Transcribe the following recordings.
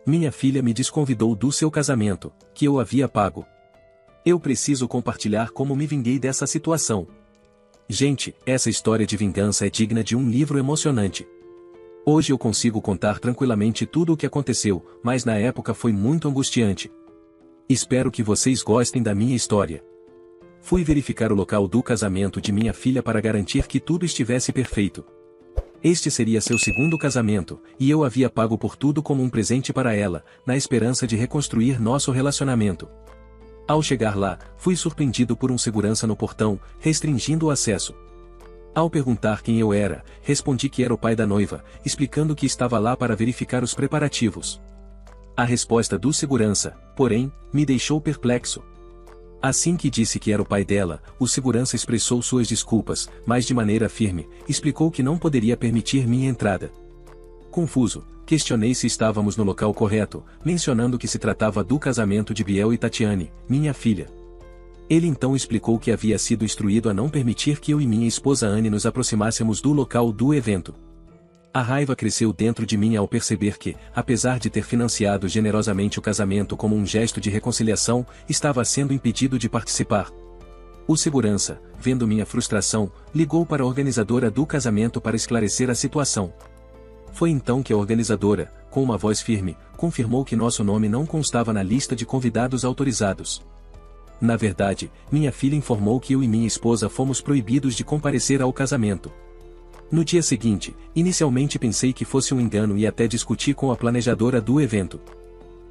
Minha filha me desconvidou do seu casamento, que eu havia pago. Eu preciso compartilhar como me vinguei dessa situação. Gente, essa história de vingança é digna de um livro emocionante. Hoje eu consigo contar tranquilamente tudo o que aconteceu, mas na época foi muito angustiante. Espero que vocês gostem da minha história. Fui verificar o local do casamento de minha filha para garantir que tudo estivesse perfeito. Este seria seu segundo casamento, e eu havia pago por tudo como um presente para ela, na esperança de reconstruir nosso relacionamento. Ao chegar lá, fui surpreendido por um segurança no portão, restringindo o acesso. Ao perguntar quem eu era, respondi que era o pai da noiva, explicando que estava lá para verificar os preparativos. A resposta do segurança, porém, me deixou perplexo. Assim que disse que era o pai dela, o segurança expressou suas desculpas, mas de maneira firme, explicou que não poderia permitir minha entrada. Confuso, questionei se estávamos no local correto, mencionando que se tratava do casamento de Biel e Tatiane, minha filha. Ele então explicou que havia sido instruído a não permitir que eu e minha esposa Anne nos aproximássemos do local do evento. A raiva cresceu dentro de mim ao perceber que, apesar de ter financiado generosamente o casamento como um gesto de reconciliação, estava sendo impedido de participar. O segurança, vendo minha frustração, ligou para a organizadora do casamento para esclarecer a situação. Foi então que a organizadora, com uma voz firme, confirmou que nosso nome não constava na lista de convidados autorizados. Na verdade, minha filha informou que eu e minha esposa fomos proibidos de comparecer ao casamento. No dia seguinte, inicialmente pensei que fosse um engano e até discuti com a planejadora do evento.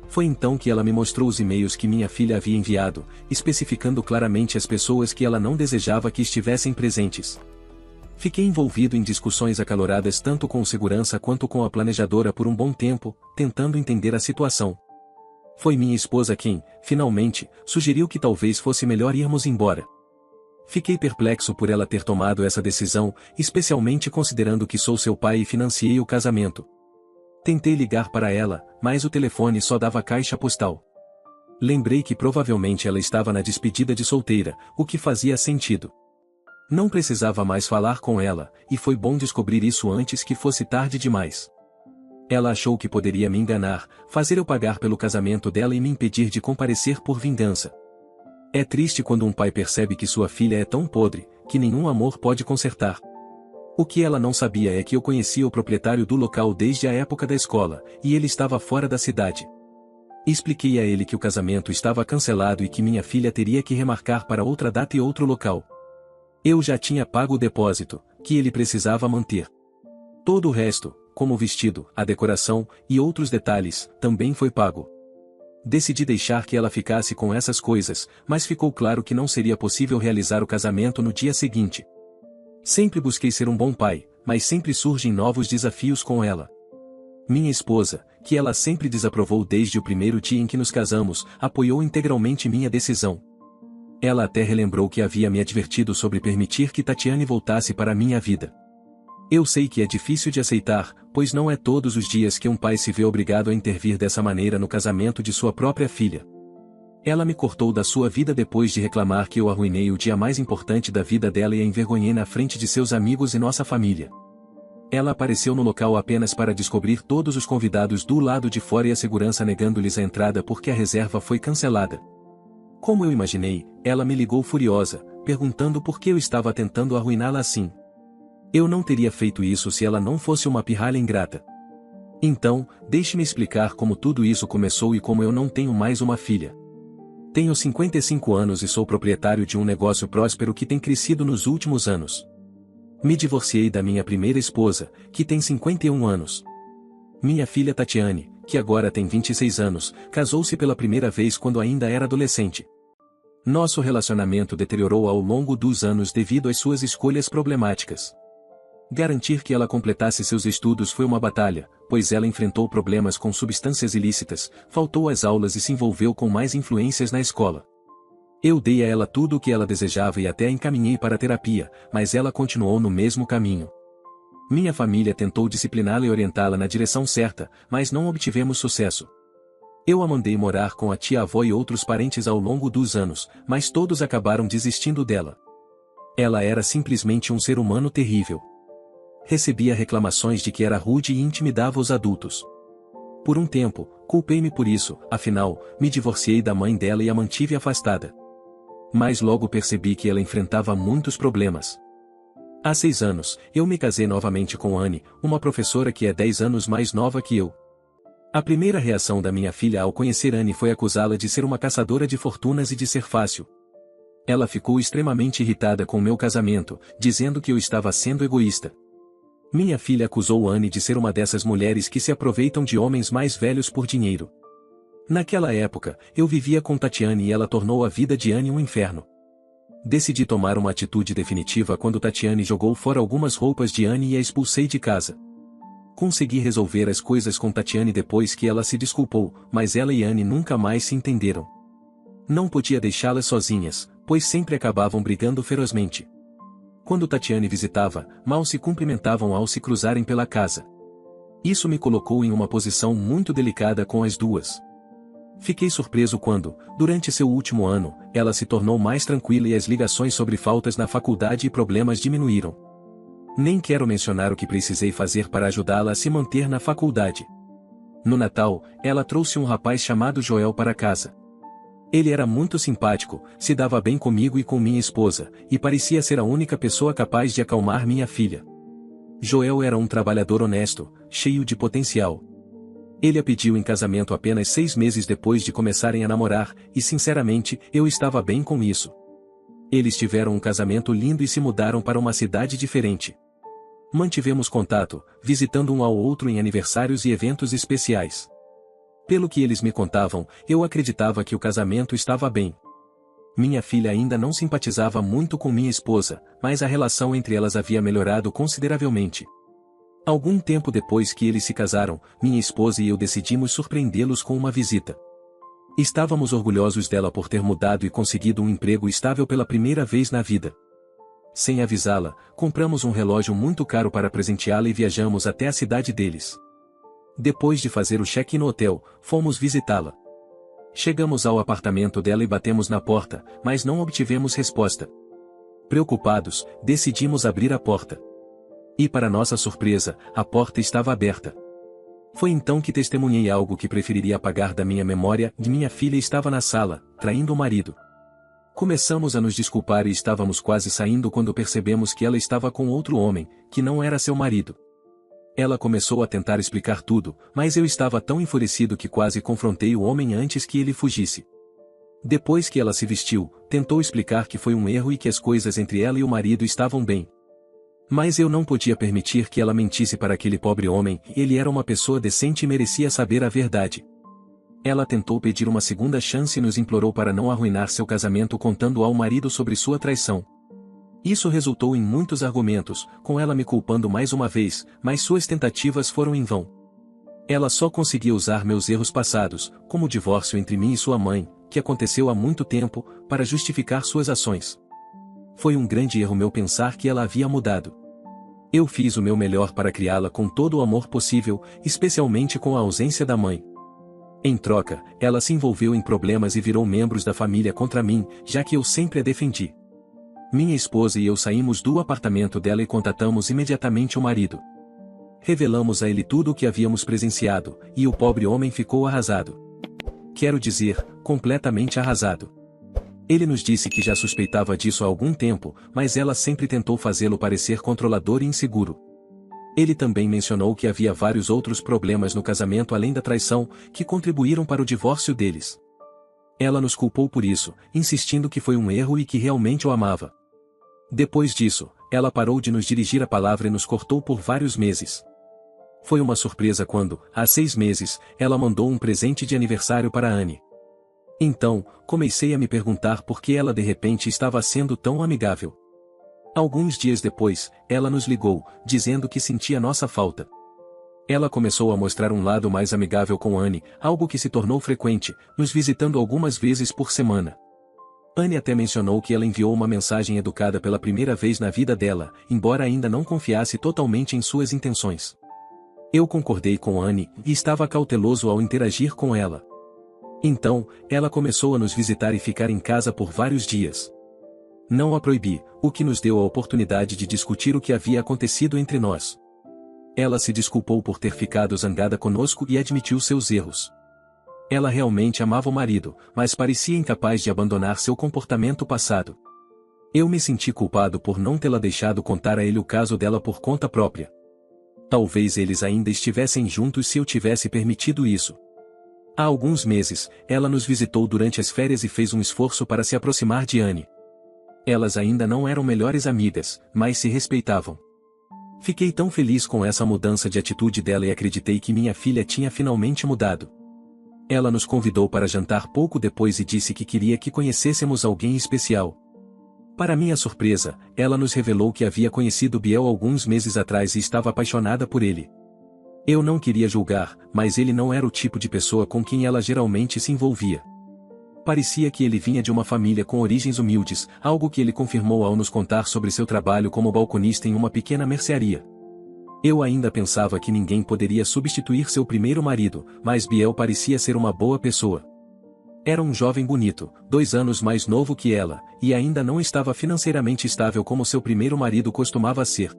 Foi então que ela me mostrou os e-mails que minha filha havia enviado, especificando claramente as pessoas que ela não desejava que estivessem presentes. Fiquei envolvido em discussões acaloradas tanto com o segurança quanto com a planejadora por um bom tempo, tentando entender a situação. Foi minha esposa quem, finalmente, sugeriu que talvez fosse melhor irmos embora. Fiquei perplexo por ela ter tomado essa decisão, especialmente considerando que sou seu pai e financiei o casamento. Tentei ligar para ela, mas o telefone só dava caixa postal. Lembrei que provavelmente ela estava na despedida de solteira, o que fazia sentido. Não precisava mais falar com ela, e foi bom descobrir isso antes que fosse tarde demais. Ela achou que poderia me enganar, fazer eu pagar pelo casamento dela e me impedir de comparecer por vingança. É triste quando um pai percebe que sua filha é tão podre, que nenhum amor pode consertar. O que ela não sabia é que eu conhecia o proprietário do local desde a época da escola, e ele estava fora da cidade. Expliquei a ele que o casamento estava cancelado e que minha filha teria que remarcar para outra data e outro local. Eu já tinha pago o depósito, que ele precisava manter. Todo o resto, como o vestido, a decoração, e outros detalhes, também foi pago. Decidi deixar que ela ficasse com essas coisas, mas ficou claro que não seria possível realizar o casamento no dia seguinte. Sempre busquei ser um bom pai, mas sempre surgem novos desafios com ela. Minha esposa, que ela sempre desaprovou desde o primeiro dia em que nos casamos, apoiou integralmente minha decisão. Ela até relembrou que havia me advertido sobre permitir que Tatiane voltasse para a minha vida. Eu sei que é difícil de aceitar, pois não é todos os dias que um pai se vê obrigado a intervir dessa maneira no casamento de sua própria filha. Ela me cortou da sua vida depois de reclamar que eu arruinei o dia mais importante da vida dela e a envergonhei na frente de seus amigos e nossa família. Ela apareceu no local apenas para descobrir todos os convidados do lado de fora e a segurança negando-lhes a entrada porque a reserva foi cancelada. Como eu imaginei, ela me ligou furiosa, perguntando por que eu estava tentando arruiná-la assim. Eu não teria feito isso se ela não fosse uma pirralha ingrata. Então, deixe-me explicar como tudo isso começou e como eu não tenho mais uma filha. Tenho 55 anos e sou proprietário de um negócio próspero que tem crescido nos últimos anos. Me divorciei da minha primeira esposa, que tem 51 anos. Minha filha Tatiane, que agora tem 26 anos, casou-se pela primeira vez quando ainda era adolescente. Nosso relacionamento deteriorou ao longo dos anos devido às suas escolhas problemáticas. Garantir que ela completasse seus estudos foi uma batalha, pois ela enfrentou problemas com substâncias ilícitas, faltou às aulas e se envolveu com mais influências na escola. Eu dei a ela tudo o que ela desejava e até a encaminhei para a terapia, mas ela continuou no mesmo caminho. Minha família tentou discipliná-la e orientá-la na direção certa, mas não obtivemos sucesso. Eu a mandei morar com a tia-avó e outros parentes ao longo dos anos, mas todos acabaram desistindo dela. Ela era simplesmente um ser humano terrível. Recebia reclamações de que era rude e intimidava os adultos. Por um tempo, culpei-me por isso, afinal, me divorciei da mãe dela e a mantive afastada. Mas logo percebi que ela enfrentava muitos problemas. Há 6 anos, eu me casei novamente com Anne, uma professora que é 10 anos mais nova que eu. A primeira reação da minha filha ao conhecer Anne foi acusá-la de ser uma caçadora de fortunas e de ser fácil. Ela ficou extremamente irritada com meu casamento, dizendo que eu estava sendo egoísta. Minha filha acusou Anne de ser uma dessas mulheres que se aproveitam de homens mais velhos por dinheiro. Naquela época, eu vivia com Tatiane e ela tornou a vida de Anne um inferno. Decidi tomar uma atitude definitiva quando Tatiane jogou fora algumas roupas de Anne e a expulsei de casa. Consegui resolver as coisas com Tatiane depois que ela se desculpou, mas ela e Anne nunca mais se entenderam. Não podia deixá-las sozinhas, pois sempre acabavam brigando ferozmente. Quando Tatiane visitava, mal se cumprimentavam ao se cruzarem pela casa. Isso me colocou em uma posição muito delicada com as duas. Fiquei surpreso quando, durante seu último ano, ela se tornou mais tranquila e as ligações sobre faltas na faculdade e problemas diminuíram. Nem quero mencionar o que precisei fazer para ajudá-la a se manter na faculdade. No Natal, ela trouxe um rapaz chamado Joel para casa. Ele era muito simpático, se dava bem comigo e com minha esposa, e parecia ser a única pessoa capaz de acalmar minha filha. Joel era um trabalhador honesto, cheio de potencial. Ele a pediu em casamento apenas 6 meses depois de começarem a namorar, e sinceramente, eu estava bem com isso. Eles tiveram um casamento lindo e se mudaram para uma cidade diferente. Mantivemos contato, visitando um ao outro em aniversários e eventos especiais. Pelo que eles me contavam, eu acreditava que o casamento estava bem. Minha filha ainda não simpatizava muito com minha esposa, mas a relação entre elas havia melhorado consideravelmente. Algum tempo depois que eles se casaram, minha esposa e eu decidimos surpreendê-los com uma visita. Estávamos orgulhosos dela por ter mudado e conseguido um emprego estável pela primeira vez na vida. Sem avisá-la, compramos um relógio muito caro para presenteá-la e viajamos até a cidade deles. Depois de fazer o check-in no hotel, fomos visitá-la. Chegamos ao apartamento dela e batemos na porta, mas não obtivemos resposta. Preocupados, decidimos abrir a porta. E para nossa surpresa, a porta estava aberta. Foi então que testemunhei algo que preferiria apagar da minha memória, e minha filha estava na sala, traindo o marido. Começamos a nos desculpar e estávamos quase saindo quando percebemos que ela estava com outro homem, que não era seu marido. Ela começou a tentar explicar tudo, mas eu estava tão enfurecido que quase confrontei o homem antes que ele fugisse. Depois que ela se vestiu, tentou explicar que foi um erro e que as coisas entre ela e o marido estavam bem. Mas eu não podia permitir que ela mentisse para aquele pobre homem, ele era uma pessoa decente e merecia saber a verdade. Ela tentou pedir uma segunda chance e nos implorou para não arruinar seu casamento contando ao marido sobre sua traição. Isso resultou em muitos argumentos, com ela me culpando mais uma vez, mas suas tentativas foram em vão. Ela só conseguia usar meus erros passados, como o divórcio entre mim e sua mãe, que aconteceu há muito tempo, para justificar suas ações. Foi um grande erro meu pensar que ela havia mudado. Eu fiz o meu melhor para criá-la com todo o amor possível, especialmente com a ausência da mãe. Em troca, ela se envolveu em problemas e virou membros da família contra mim, já que eu sempre a defendi. Minha esposa e eu saímos do apartamento dela e contatamos imediatamente o marido. Revelamos a ele tudo o que havíamos presenciado, e o pobre homem ficou arrasado. Quero dizer, completamente arrasado. Ele nos disse que já suspeitava disso há algum tempo, mas ela sempre tentou fazê-lo parecer controlador e inseguro. Ele também mencionou que havia vários outros problemas no casamento além da traição, que contribuíram para o divórcio deles. Ela nos culpou por isso, insistindo que foi um erro e que realmente o amava. Depois disso, ela parou de nos dirigir a palavra e nos cortou por vários meses. Foi uma surpresa quando, há 6 meses, ela mandou um presente de aniversário para Anne. Então, comecei a me perguntar por que ela de repente estava sendo tão amigável. Alguns dias depois, ela nos ligou, dizendo que sentia nossa falta. Ela começou a mostrar um lado mais amigável com Anne, algo que se tornou frequente, nos visitando algumas vezes por semana. Anne até mencionou que ela enviou uma mensagem educada pela primeira vez na vida dela, embora ainda não confiasse totalmente em suas intenções. Eu concordei com Anne, e estava cauteloso ao interagir com ela. Então, ela começou a nos visitar e ficar em casa por vários dias. Não a proibi, o que nos deu a oportunidade de discutir o que havia acontecido entre nós. Ela se desculpou por ter ficado zangada conosco e admitiu seus erros. Ela realmente amava o marido, mas parecia incapaz de abandonar seu comportamento passado. Eu me senti culpado por não tê-la deixado contar a ele o caso dela por conta própria. Talvez eles ainda estivessem juntos se eu tivesse permitido isso. Há alguns meses, ela nos visitou durante as férias e fez um esforço para se aproximar de Anne. Elas ainda não eram melhores amigas, mas se respeitavam. Fiquei tão feliz com essa mudança de atitude dela e acreditei que minha filha tinha finalmente mudado. Ela nos convidou para jantar pouco depois e disse que queria que conhecêssemos alguém especial. Para minha surpresa, ela nos revelou que havia conhecido Biel alguns meses atrás e estava apaixonada por ele. Eu não queria julgar, mas ele não era o tipo de pessoa com quem ela geralmente se envolvia. Parecia que ele vinha de uma família com origens humildes, algo que ele confirmou ao nos contar sobre seu trabalho como balconista em uma pequena mercearia. Eu ainda pensava que ninguém poderia substituir seu primeiro marido, mas Biel parecia ser uma boa pessoa. Era um jovem bonito, 2 anos mais novo que ela, e ainda não estava financeiramente estável como seu primeiro marido costumava ser.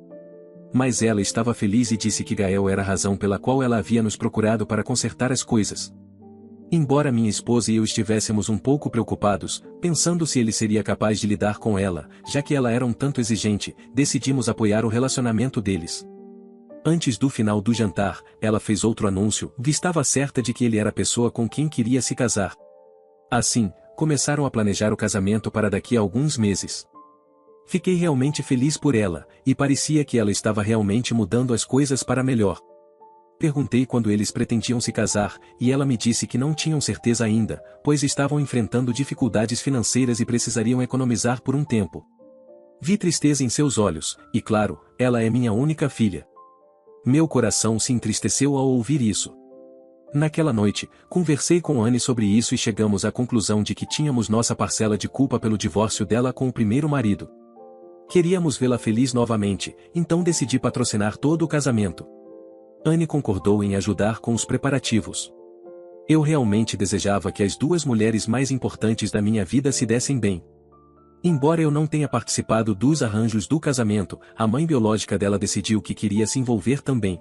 Mas ela estava feliz e disse que Gael era a razão pela qual ela havia nos procurado para consertar as coisas. Embora minha esposa e eu estivéssemos um pouco preocupados, pensando se ele seria capaz de lidar com ela, já que ela era um tanto exigente, decidimos apoiar o relacionamento deles. Antes do final do jantar, ela fez outro anúncio, e estava certa de que ele era a pessoa com quem queria se casar. Assim, começaram a planejar o casamento para daqui a alguns meses. Fiquei realmente feliz por ela, e parecia que ela estava realmente mudando as coisas para melhor. Perguntei quando eles pretendiam se casar, e ela me disse que não tinham certeza ainda, pois estavam enfrentando dificuldades financeiras e precisariam economizar por um tempo. Vi tristeza em seus olhos, e claro, ela é minha única filha. Meu coração se entristeceu ao ouvir isso. Naquela noite, conversei com Anne sobre isso e chegamos à conclusão de que tínhamos nossa parcela de culpa pelo divórcio dela com o primeiro marido. Queríamos vê-la feliz novamente, então decidi patrocinar todo o casamento. Anne concordou em ajudar com os preparativos. Eu realmente desejava que as 2 mulheres mais importantes da minha vida se dessem bem. Embora eu não tenha participado dos arranjos do casamento, a mãe biológica dela decidiu que queria se envolver também.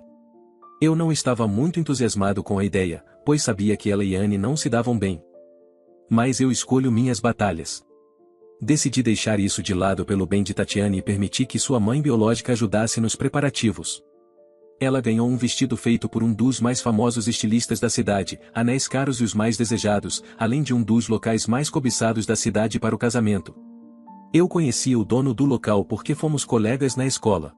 Eu não estava muito entusiasmado com a ideia, pois sabia que ela e Anne não se davam bem. Mas eu escolho minhas batalhas. Decidi deixar isso de lado pelo bem de Tatiane e permitir que sua mãe biológica ajudasse nos preparativos. Ela ganhou um vestido feito por um dos mais famosos estilistas da cidade, anéis caros e os mais desejados, além de um dos locais mais cobiçados da cidade para o casamento. Eu conhecia o dono do local porque fomos colegas na escola.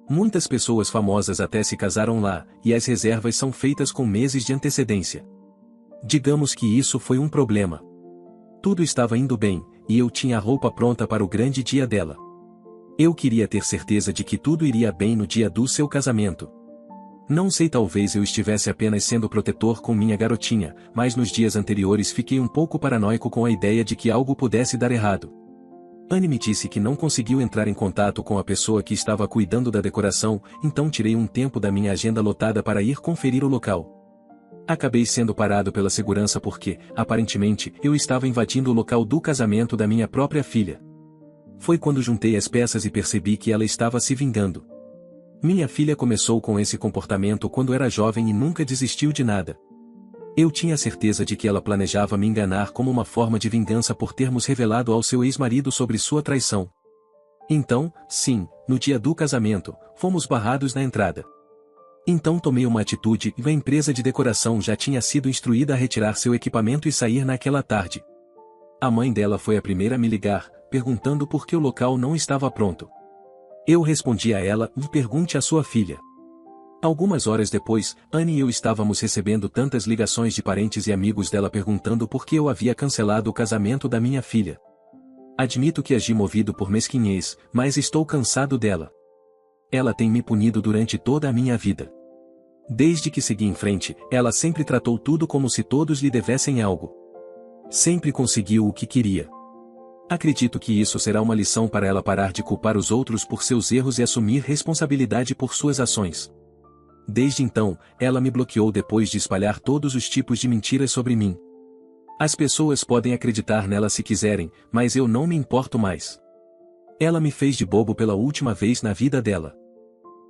Muitas pessoas famosas até se casaram lá, e as reservas são feitas com meses de antecedência. Digamos que isso foi um problema. Tudo estava indo bem, e eu tinha a roupa pronta para o grande dia dela. Eu queria ter certeza de que tudo iria bem no dia do seu casamento. Não sei, talvez eu estivesse apenas sendo protetor com minha garotinha, mas nos dias anteriores fiquei um pouco paranoico com a ideia de que algo pudesse dar errado. Anne me disse que não conseguiu entrar em contato com a pessoa que estava cuidando da decoração, então tirei um tempo da minha agenda lotada para ir conferir o local. Acabei sendo parado pela segurança porque, aparentemente, eu estava invadindo o local do casamento da minha própria filha. Foi quando juntei as peças e percebi que ela estava se vingando. Minha filha começou com esse comportamento quando era jovem e nunca desistiu de nada. Eu tinha certeza de que ela planejava me enganar como uma forma de vingança por termos revelado ao seu ex-marido sobre sua traição. Então, sim, no dia do casamento, fomos barrados na entrada. Então tomei uma atitude e a empresa de decoração já tinha sido instruída a retirar seu equipamento e sair naquela tarde. A mãe dela foi a primeira a me ligar, perguntando por que o local não estava pronto. Eu respondi a ela: pergunte à sua filha. Algumas horas depois, Anne e eu estávamos recebendo tantas ligações de parentes e amigos dela perguntando por que eu havia cancelado o casamento da minha filha. Admito que agi movido por mesquinhez, mas estou cansado dela. Ela tem me punido durante toda a minha vida. Desde que segui em frente, ela sempre tratou tudo como se todos lhe devessem algo. Sempre conseguiu o que queria. Acredito que isso será uma lição para ela parar de culpar os outros por seus erros e assumir responsabilidade por suas ações. Desde então, ela me bloqueou depois de espalhar todos os tipos de mentiras sobre mim. As pessoas podem acreditar nela se quiserem, mas eu não me importo mais. Ela me fez de bobo pela última vez na vida dela.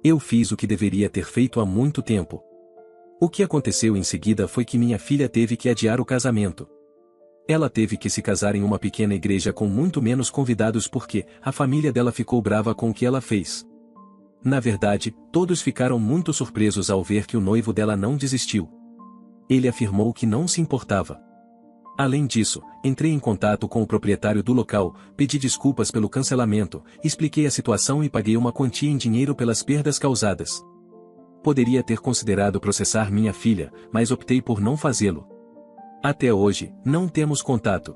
Eu fiz o que deveria ter feito há muito tempo. O que aconteceu em seguida foi que minha filha teve que adiar o casamento. Ela teve que se casar em uma pequena igreja com muito menos convidados porque a família dela ficou brava com o que ela fez. Na verdade, todos ficaram muito surpresos ao ver que o noivo dela não desistiu. Ele afirmou que não se importava. Além disso, entrei em contato com o proprietário do local, pedi desculpas pelo cancelamento, expliquei a situação e paguei uma quantia em dinheiro pelas perdas causadas. Poderia ter considerado processar minha filha, mas optei por não fazê-lo. Até hoje, não temos contato.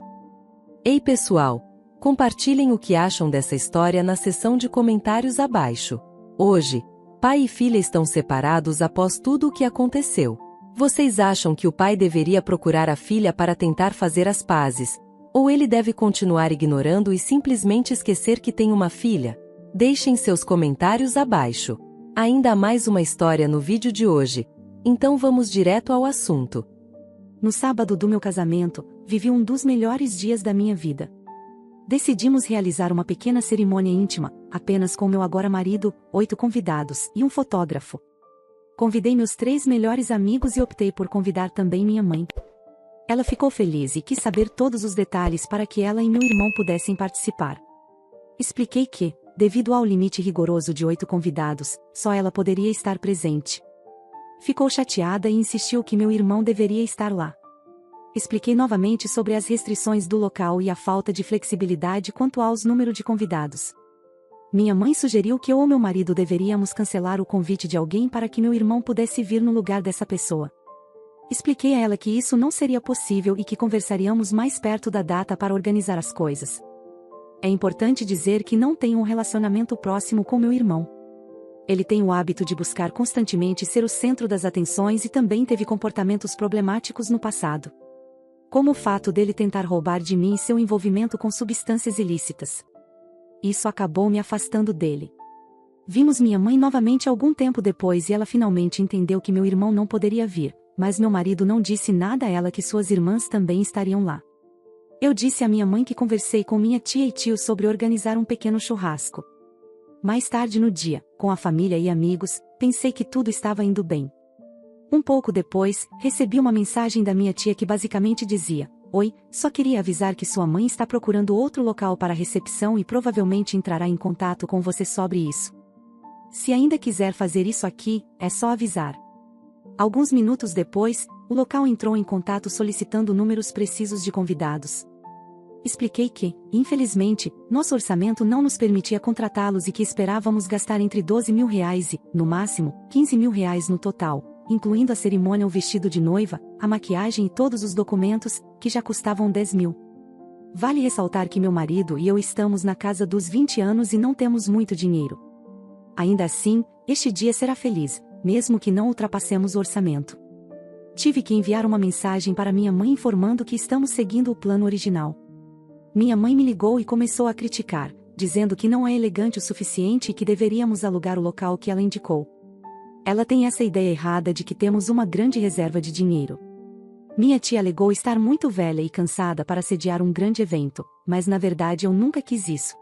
Ei pessoal, compartilhem o que acham dessa história na seção de comentários abaixo. Hoje, pai e filha estão separados após tudo o que aconteceu. Vocês acham que o pai deveria procurar a filha para tentar fazer as pazes, ou ele deve continuar ignorando e simplesmente esquecer que tem uma filha? Deixem seus comentários abaixo. Ainda há mais uma história no vídeo de hoje, então vamos direto ao assunto. No sábado do meu casamento, vivi um dos melhores dias da minha vida. Decidimos realizar uma pequena cerimônia íntima, apenas com meu agora marido, 8 convidados e um fotógrafo. Convidei meus 3 melhores amigos e optei por convidar também minha mãe. Ela ficou feliz e quis saber todos os detalhes para que ela e meu irmão pudessem participar. Expliquei que, devido ao limite rigoroso de 8 convidados, só ela poderia estar presente. Ficou chateada e insistiu que meu irmão deveria estar lá. Expliquei novamente sobre as restrições do local e a falta de flexibilidade quanto aos número de convidados. Minha mãe sugeriu que eu ou meu marido deveríamos cancelar o convite de alguém para que meu irmão pudesse vir no lugar dessa pessoa. Expliquei a ela que isso não seria possível e que conversaríamos mais perto da data para organizar as coisas. É importante dizer que não tenho um relacionamento próximo com meu irmão. Ele tem o hábito de buscar constantemente ser o centro das atenções e também teve comportamentos problemáticos no passado. Como o fato dele tentar roubar de mim seu envolvimento com substâncias ilícitas. Isso acabou me afastando dele. Vimos minha mãe novamente algum tempo depois e ela finalmente entendeu que meu irmão não poderia vir, mas meu marido não disse nada a ela que suas irmãs também estariam lá. Eu disse à minha mãe que conversei com minha tia e tio sobre organizar um pequeno churrasco. Mais tarde no dia, com a família e amigos, pensei que tudo estava indo bem. Um pouco depois, recebi uma mensagem da minha tia que basicamente dizia: "Oi, só queria avisar que sua mãe está procurando outro local para a recepção e provavelmente entrará em contato com você sobre isso. Se ainda quiser fazer isso aqui, é só avisar." Alguns minutos depois, o local entrou em contato solicitando números precisos de convidados. Expliquei que, infelizmente, nosso orçamento não nos permitia contratá-los e que esperávamos gastar entre R$12.000 e, no máximo, R$15.000 no total, incluindo a cerimônia, o vestido de noiva, a maquiagem e todos os documentos, que já custavam R$10.000. Vale ressaltar que meu marido e eu estamos na casa dos 20 anos e não temos muito dinheiro. Ainda assim, este dia será feliz, mesmo que não ultrapassemos o orçamento. Tive que enviar uma mensagem para minha mãe informando que estamos seguindo o plano original. Minha mãe me ligou e começou a criticar, dizendo que não é elegante o suficiente e que deveríamos alugar o local que ela indicou. Ela tem essa ideia errada de que temos uma grande reserva de dinheiro. Minha tia alegou estar muito velha e cansada para sediar um grande evento, mas na verdade eu nunca quis isso.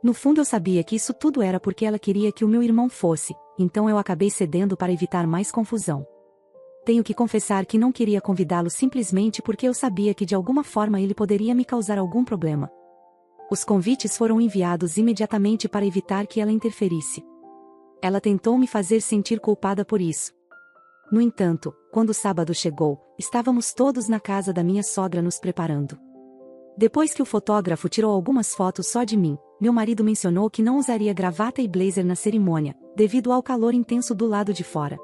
No fundo eu sabia que isso tudo era porque ela queria que o meu irmão fosse, então eu acabei cedendo para evitar mais confusão. Tenho que confessar que não queria convidá-lo simplesmente porque eu sabia que de alguma forma ele poderia me causar algum problema. Os convites foram enviados imediatamente para evitar que ela interferisse. Ela tentou me fazer sentir culpada por isso. No entanto, quando o sábado chegou, estávamos todos na casa da minha sogra nos preparando. Depois que o fotógrafo tirou algumas fotos só de mim, meu marido mencionou que não usaria gravata e blazer na cerimônia, devido ao calor intenso do lado de fora.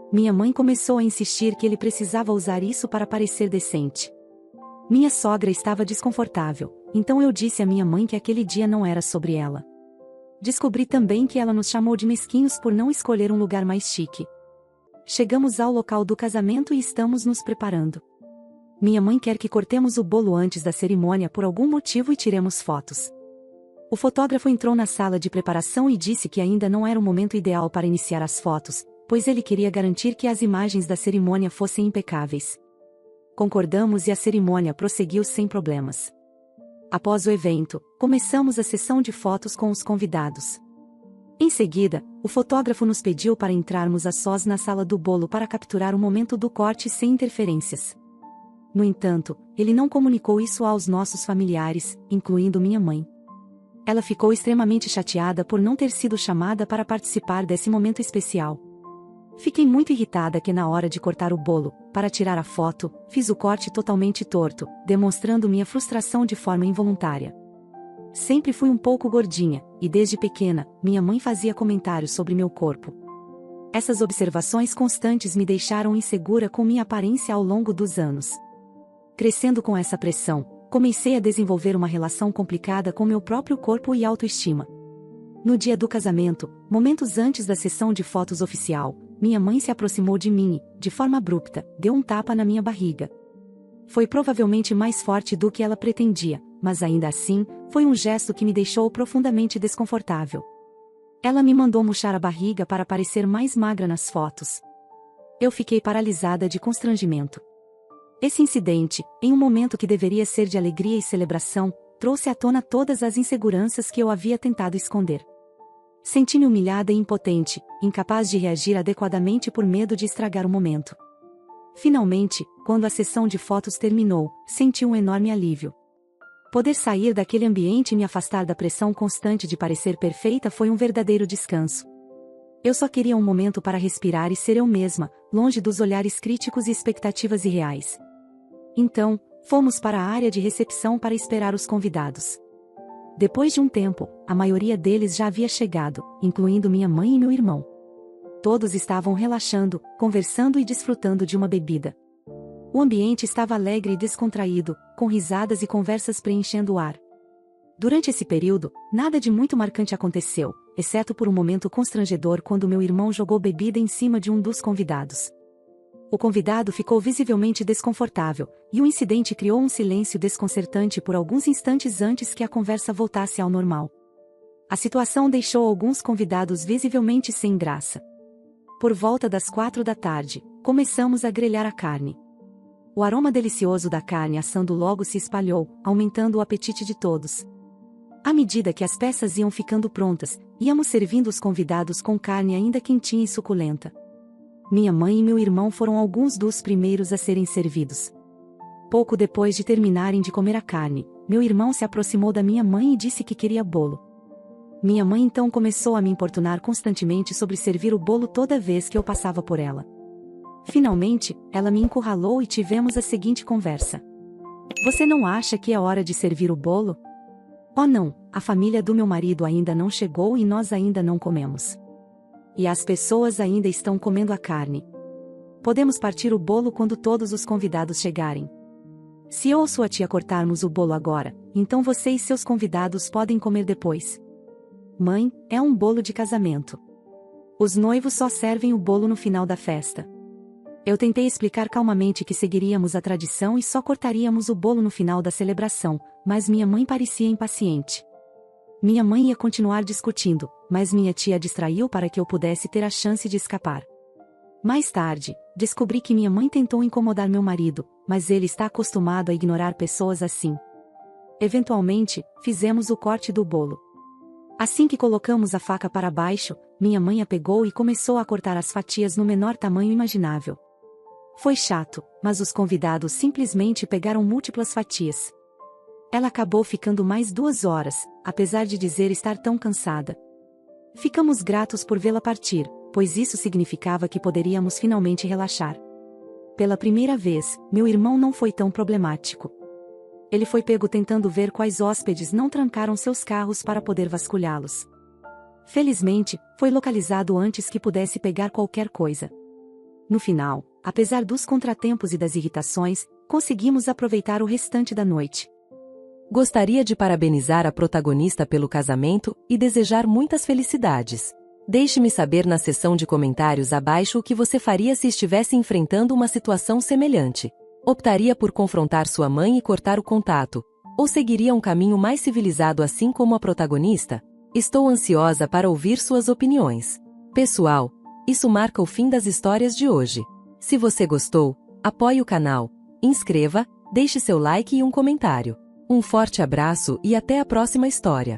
Minha mãe começou a insistir que ele precisava usar isso para parecer decente. Minha sogra estava desconfortável, então eu disse à minha mãe que aquele dia não era sobre ela. Descobri também que ela nos chamou de mesquinhos por não escolher um lugar mais chique. Chegamos ao local do casamento e estamos nos preparando. Minha mãe quer que cortemos o bolo antes da cerimônia por algum motivo e tiremos fotos. O fotógrafo entrou na sala de preparação e disse que ainda não era o momento ideal para iniciar as fotos, pois ele queria garantir que as imagens da cerimônia fossem impecáveis. Concordamos e a cerimônia prosseguiu sem problemas. Após o evento, começamos a sessão de fotos com os convidados. Em seguida, o fotógrafo nos pediu para entrarmos a sós na sala do bolo para capturar o momento do corte sem interferências. No entanto, ele não comunicou isso aos nossos familiares, incluindo minha mãe. Ela ficou extremamente chateada por não ter sido chamada para participar desse momento especial. Fiquei muito irritada que na hora de cortar o bolo, para tirar a foto, fiz o corte totalmente torto, demonstrando minha frustração de forma involuntária. Sempre fui um pouco gordinha, e desde pequena, minha mãe fazia comentários sobre meu corpo. Essas observações constantes me deixaram insegura com minha aparência ao longo dos anos. Crescendo com essa pressão, comecei a desenvolver uma relação complicada com meu próprio corpo e autoestima. No dia do casamento, momentos antes da sessão de fotos oficial, minha mãe se aproximou de mim e, de forma abrupta, deu um tapa na minha barriga. Foi provavelmente mais forte do que ela pretendia, mas ainda assim, foi um gesto que me deixou profundamente desconfortável. Ela me mandou murchar a barriga para parecer mais magra nas fotos. Eu fiquei paralisada de constrangimento. Esse incidente, em um momento que deveria ser de alegria e celebração, trouxe à tona todas as inseguranças que eu havia tentado esconder. Senti-me humilhada e impotente, incapaz de reagir adequadamente por medo de estragar o momento. Finalmente, quando a sessão de fotos terminou, senti um enorme alívio. Poder sair daquele ambiente e me afastar da pressão constante de parecer perfeita foi um verdadeiro descanso. Eu só queria um momento para respirar e ser eu mesma, longe dos olhares críticos e expectativas irreais. Então, fomos para a área de recepção para esperar os convidados. Depois de um tempo, a maioria deles já havia chegado, incluindo minha mãe e meu irmão. Todos estavam relaxando, conversando e desfrutando de uma bebida. O ambiente estava alegre e descontraído, com risadas e conversas preenchendo o ar. Durante esse período, nada de muito marcante aconteceu, exceto por um momento constrangedor quando meu irmão jogou bebida em cima de um dos convidados. O convidado ficou visivelmente desconfortável, e o incidente criou um silêncio desconcertante por alguns instantes antes que a conversa voltasse ao normal. A situação deixou alguns convidados visivelmente sem graça. Por volta das 4 da tarde, começamos a grelhar a carne. O aroma delicioso da carne assando logo se espalhou, aumentando o apetite de todos. À medida que as peças iam ficando prontas, íamos servindo os convidados com carne ainda quentinha e suculenta. Minha mãe e meu irmão foram alguns dos primeiros a serem servidos. Pouco depois de terminarem de comer a carne, meu irmão se aproximou da minha mãe e disse que queria bolo. Minha mãe então começou a me importunar constantemente sobre servir o bolo toda vez que eu passava por ela. Finalmente, ela me encurralou e tivemos a seguinte conversa. Você não acha que é hora de servir o bolo? Oh não, a família do meu marido ainda não chegou e nós ainda não comemos. E as pessoas ainda estão comendo a carne. Podemos partir o bolo quando todos os convidados chegarem. Se eu ou sua tia cortarmos o bolo agora, então você e seus convidados podem comer depois. Mãe, é um bolo de casamento. Os noivos só servem o bolo no final da festa. Eu tentei explicar calmamente que seguiríamos a tradição e só cortaríamos o bolo no final da celebração, mas minha mãe parecia impaciente. Minha mãe ia continuar discutindo, mas minha tia a distraiu para que eu pudesse ter a chance de escapar. Mais tarde, descobri que minha mãe tentou incomodar meu marido, mas ele está acostumado a ignorar pessoas assim. Eventualmente, fizemos o corte do bolo. Assim que colocamos a faca para baixo, minha mãe a pegou e começou a cortar as fatias no menor tamanho imaginável. Foi chato, mas os convidados simplesmente pegaram múltiplas fatias. Ela acabou ficando mais 2 horas, apesar de dizer estar tão cansada. Ficamos gratos por vê-la partir, pois isso significava que poderíamos finalmente relaxar. Pela primeira vez, meu irmão não foi tão problemático. Ele foi pego tentando ver quais hóspedes não trancaram seus carros para poder vasculhá-los. Felizmente, foi localizado antes que pudesse pegar qualquer coisa. No final, apesar dos contratempos e das irritações, conseguimos aproveitar o restante da noite. Gostaria de parabenizar a protagonista pelo casamento e desejar muitas felicidades. Deixe-me saber na seção de comentários abaixo o que você faria se estivesse enfrentando uma situação semelhante. Optaria por confrontar sua mãe e cortar o contato, ou seguiria um caminho mais civilizado assim como a protagonista? Estou ansiosa para ouvir suas opiniões. Pessoal, isso marca o fim das histórias de hoje. Se você gostou, apoie o canal, inscreva, deixe seu like e um comentário. Um forte abraço e até a próxima história.